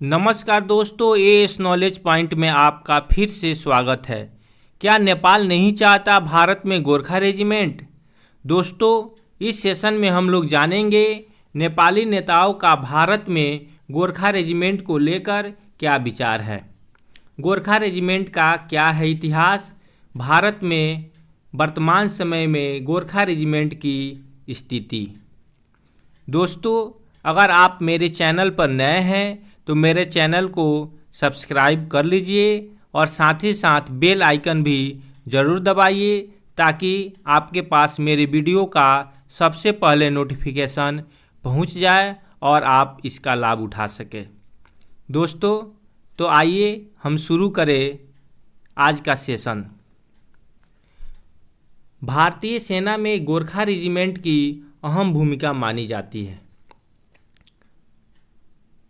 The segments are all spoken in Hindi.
नमस्कार दोस्तों, एएस नॉलेज पॉइंट में आपका फिर से स्वागत है। क्या नेपाल नहीं चाहता भारत में गोरखा रेजिमेंट? दोस्तों, इस सेशन में हम लोग जानेंगे नेपाली नेताओं का भारत में गोरखा रेजिमेंट को लेकर क्या विचार है। गोरखा रेजिमेंट का क्या है इतिहास, भारत में वर्तमान समय में गोरखा रेजिमेंट की स्थिति। दोस्तों, अगर आप मेरे चैनल पर नए हैं तो मेरे चैनल को सब्सक्राइब कर लीजिए और साथ ही साथ बेल आइकन भी ज़रूर दबाइए ताकि आपके पास मेरे वीडियो का सबसे पहले नोटिफिकेशन पहुंच जाए और आप इसका लाभ उठा सकें। दोस्तों, तो आइए हम शुरू करें आज का सेशन। भारतीय सेना में गोरखा रेजिमेंट की अहम भूमिका मानी जाती है।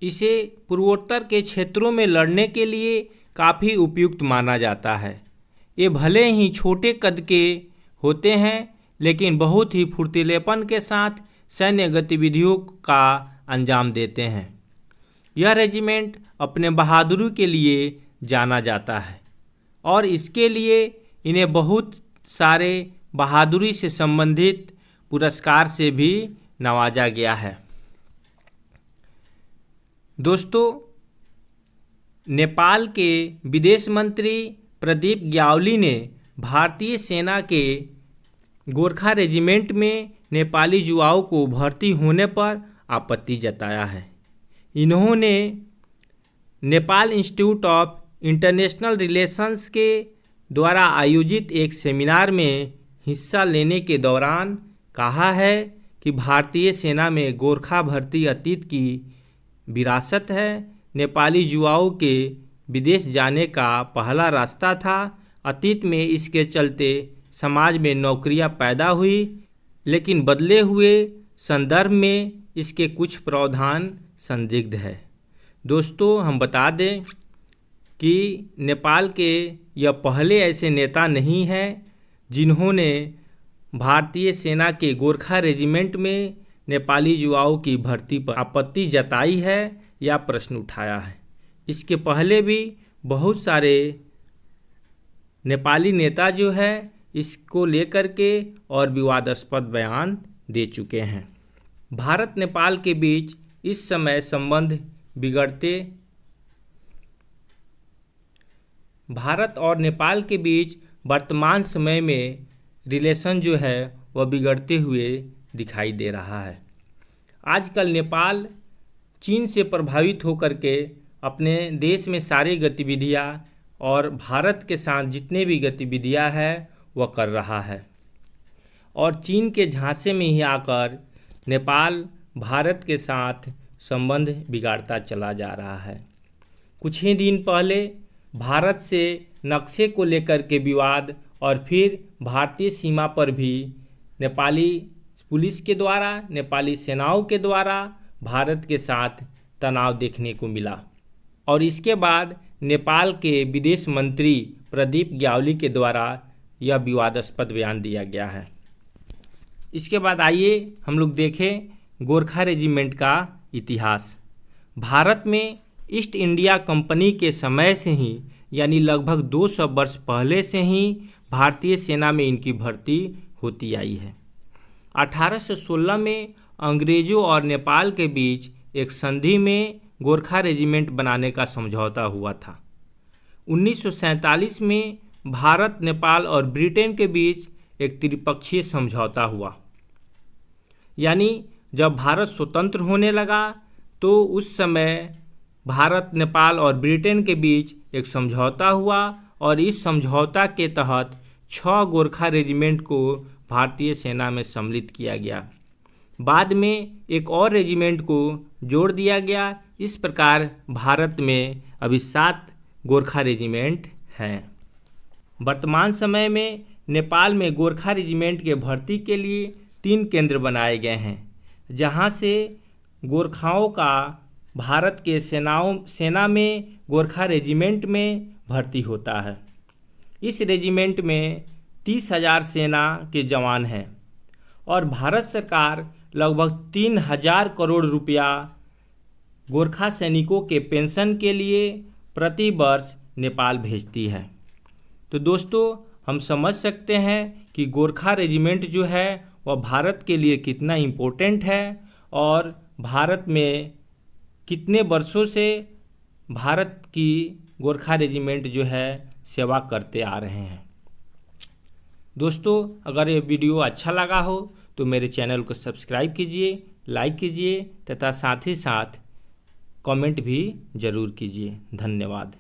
इसे पूर्वोत्तर के क्षेत्रों में लड़ने के लिए काफ़ी उपयुक्त माना जाता है। ये भले ही छोटे कद के होते हैं, लेकिन बहुत ही फुर्तीलेपन के साथ सैन्य गतिविधियों का अंजाम देते हैं। यह रेजिमेंट अपने बहादुरी के लिए जाना जाता है और इसके लिए इन्हें बहुत सारे बहादुरी से संबंधित पुरस्कार से भी नवाजा गया है। दोस्तों, नेपाल के विदेश मंत्री प्रदीप ग्यावली ने भारतीय सेना के गोरखा रेजिमेंट में नेपाली युवाओं को भर्ती होने पर आपत्ति जताया है। इन्होंने Nepal institute of international relations के द्वारा आयोजित एक सेमिनार में हिस्सा लेने के दौरान कहा है कि भारतीय सेना में गोरखा भर्ती अतीत की विरासत है। नेपाली युवाओं के विदेश जाने का पहला रास्ता था। अतीत में इसके चलते समाज में नौकरियां पैदा हुई, लेकिन बदले हुए संदर्भ में इसके कुछ प्रावधान संदिग्ध है। दोस्तों, हम बता दें कि नेपाल के यह पहले ऐसे नेता नहीं हैं जिन्होंने भारतीय सेना के गोरखा रेजिमेंट में नेपाली युवाओं की भर्ती पर आपत्ति जताई है या प्रश्न उठाया है। इसके पहले भी बहुत सारे नेपाली नेता जो है इसको लेकर के और विवादास्पद बयान दे चुके हैं। भारत नेपाल के बीच इस समय संबंध बिगड़ते भारत और नेपाल के बीच वर्तमान समय में रिलेशन जो है वह बिगड़ते हुए दिखाई दे रहा है। आजकल नेपाल चीन से प्रभावित होकर के अपने देश में सारी गतिविधियां और भारत के साथ जितने भी गतिविधियां हैं वह कर रहा है और चीन के झांसे में ही आकर नेपाल भारत के साथ संबंध बिगाड़ता चला जा रहा है। कुछ ही दिन पहले भारत से नक्शे को लेकर के विवाद और फिर भारतीय सीमा पर भी नेपाली पुलिस के द्वारा, नेपाली सेनाओं के द्वारा भारत के साथ तनाव देखने को मिला और इसके बाद नेपाल के विदेश मंत्री प्रदीप ग्यावली के द्वारा यह विवादास्पद बयान दिया गया है। इसके बाद आइए हम लोग देखें गोरखा रेजिमेंट का इतिहास। भारत में ईस्ट इंडिया कंपनी के समय से ही यानी लगभग 200 वर्ष पहले से ही भारतीय सेना में इनकी भर्ती होती आई है। 1816 में अंग्रेजों और नेपाल के बीच एक संधि में गोरखा रेजिमेंट बनाने का समझौता हुआ था। 1947 में भारत, नेपाल और ब्रिटेन के बीच एक त्रिपक्षीय समझौता हुआ। यानी जब भारत स्वतंत्र होने लगा तो उस समय भारत, नेपाल और ब्रिटेन के बीच एक समझौता हुआ और इस समझौता के तहत 6 गोरखा रेजिमेंट को भारतीय सेना में सम्मिलित किया गया। बाद में एक और रेजिमेंट को जोड़ दिया गया। इस प्रकार भारत में अभी 7 गोरखा रेजिमेंट हैं। वर्तमान समय में नेपाल में गोरखा रेजिमेंट के भर्ती के लिए 3 केंद्र बनाए गए हैं, जहां से गोरखाओं का भारत के सेना में गोरखा रेजिमेंट में भर्ती होता है। इस रेजिमेंट में 30,000 सेना के जवान हैं और भारत सरकार लगभग 3,000 करोड़ रुपया गोरखा सैनिकों के पेंशन के लिए प्रति वर्ष नेपाल भेजती है। तो दोस्तों, हम समझ सकते हैं कि गोरखा रेजिमेंट जो है वह भारत के लिए कितना इम्पोर्टेंट है और भारत में कितने वर्षों से भारत की गोरखा रेजिमेंट जो है सेवा करते आ रहे हैं। दोस्तों, अगर ये वीडियो अच्छा लगा हो तो मेरे चैनल को सब्सक्राइब कीजिए, लाइक कीजिए तथा साथ ही साथ कमेंट भी ज़रूर कीजिए। धन्यवाद।